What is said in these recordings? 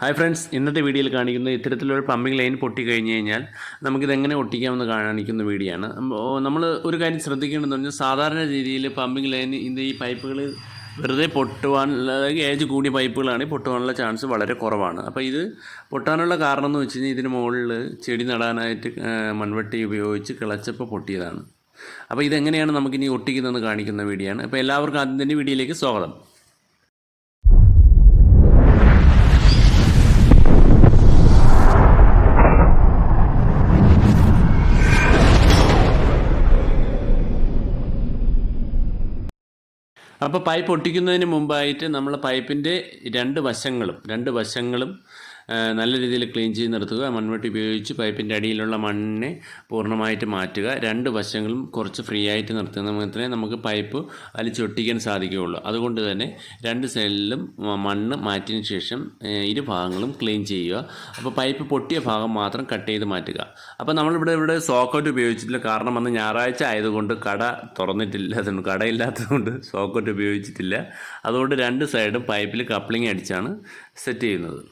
Hi friends, ഇന്നത്തെ വീഡിയോയിൽ കാണിക്കുന്നത് ഇത്തരത്തിലൊരു പമ്പിംഗ് ലൈൻ പൊട്ടിക്കഴിഞ്ഞ് കഴിഞ്ഞാൽ നമുക്കിതെങ്ങനെ ഒട്ടിക്കാമെന്ന് കാണിക്കുന്ന വീഡിയോ ആണ്. നമ്മൾ ഒരു കാര്യം ശ്രദ്ധിക്കേണ്ടതെന്ന് പറഞ്ഞാൽ സാധാരണ രീതിയിൽ പമ്പിംഗ് ലൈൻ ഈ പൈപ്പുകൾ വെറുതെ പൊട്ടുവാനുള്ള ഏജ് കൂടിയ പൈപ്പുകളാണെങ്കിൽ പൊട്ടുവാനുള്ള ചാൻസ് വളരെ കുറവാണ്. അപ്പോൾ ഇത് പൊട്ടാനുള്ള കാരണം എന്ന് വെച്ച് കഴിഞ്ഞാൽ ഇതിന് മുകളിൽ ചെടി നടാനായിട്ട് മൺവെട്ടി ഉപയോഗിച്ച് കിളച്ചപ്പോൾ പൊട്ടിയതാണ്. അപ്പോൾ ഇതെങ്ങനെയാണ് നമുക്കിനി ഒട്ടിക്കുന്നതെന്ന് കാണിക്കുന്ന വീഡിയോ ആണ്. അപ്പോൾ എല്ലാവർക്കും ആദ്യം തന്നെ വീഡിയോയിലേക്ക് സ്വാഗതം. അപ്പോൾ പൈപ്പ് ഒട്ടിക്കുന്നതിന് മുമ്പായിട്ട് നമ്മൾ പൈപ്പിൻ്റെ രണ്ട് വശങ്ങളും നല്ല രീതിയിൽ ക്ലീൻ ചെയ്ത് നിർത്തുക. മൺവെട്ടി ഉപയോഗിച്ച് പൈപ്പിൻ്റെ അടിയിലുള്ള മണ്ണിനെ പൂർണ്ണമായിട്ട് മാറ്റുക. രണ്ട് വശങ്ങളും കുറച്ച് ഫ്രീ ആയിട്ട് നിർത്തുന്ന മാത്രമേ നമുക്ക് പൈപ്പ് വലിച്ചൊട്ടിക്കാൻ സാധിക്കുകയുള്ളൂ. അതുകൊണ്ട് തന്നെ രണ്ട് സൈഡിലും മണ്ണ് മാറ്റിയതിന് ശേഷം ഇരുഭാഗങ്ങളും ക്ലീൻ ചെയ്യുക. അപ്പോൾ പൈപ്പ് പൊട്ടിയ ഭാഗം മാത്രം കട്ട് ചെയ്ത് മാറ്റുക. അപ്പോൾ നമ്മളിവിടെ സോക്കറ്റ് ഉപയോഗിച്ചിട്ടില്ല. കാരണം അന്ന് ഞായറാഴ്ച ആയതുകൊണ്ട് കട തുറന്നിട്ടില്ല, അതുകൊണ്ട് കടയില്ലാത്തതുകൊണ്ട് സോക്കറ്റ് ഉപയോഗിച്ചിട്ടില്ല. അതുകൊണ്ട് രണ്ട് സൈഡും പൈപ്പിൽ കപ്ലിംഗ് അടിച്ചാണ് സെറ്റ് ചെയ്യുന്നത്.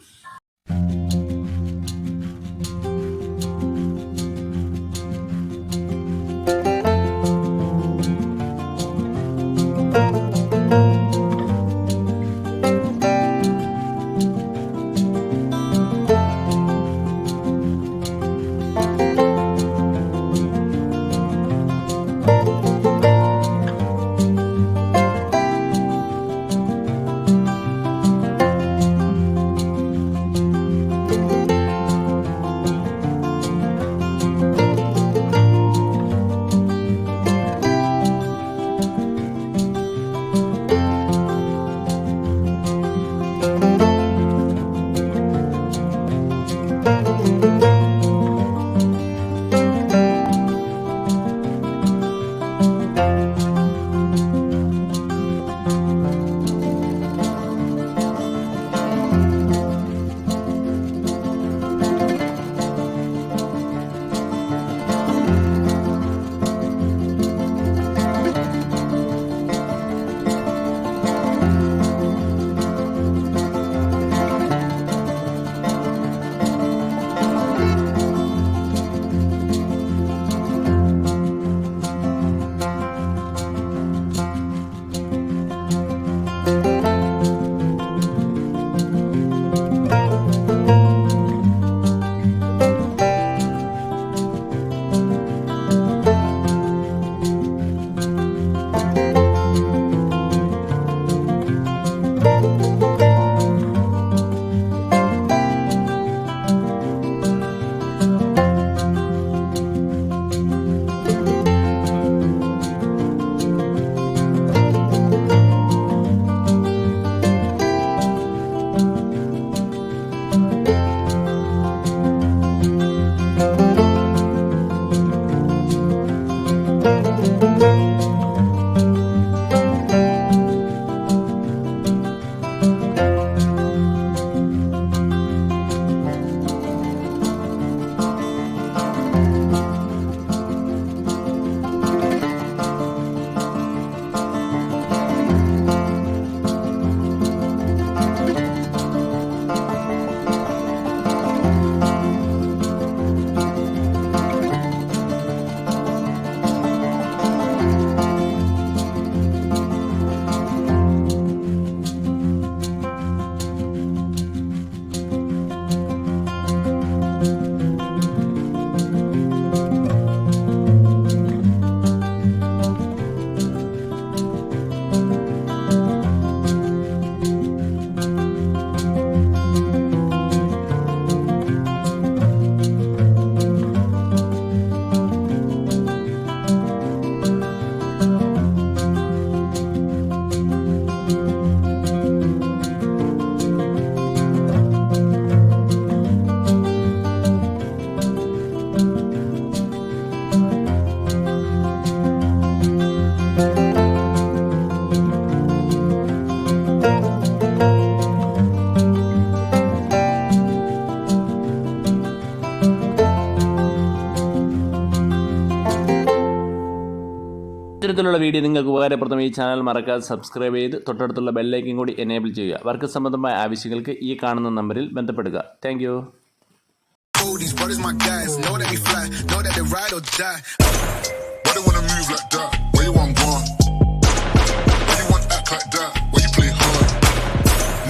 വീഡിയോ നിങ്ങൾക്ക് ഉപകാരപ്രദം ഈ ചാനൽ മറക്കാതെ സബ്സ്ക്രൈബ് ചെയ്ത് തൊട്ടടുത്തുള്ള ബെല്ലൈക്കൻ കൂടി എനേബിൾ ചെയ്യുക. വർക്ക് സംബന്ധമായ ആവശ്യങ്ങൾക്ക് ഈ കാണുന്ന നമ്പറിൽ ബന്ധപ്പെടുക. Thank you. These brothers my guys, know that we fly, know that they ride or die. Why they wanna move like that? Where you want gone? Why you want act like that? Why you play hard?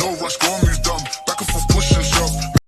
No rush, go and move dumb.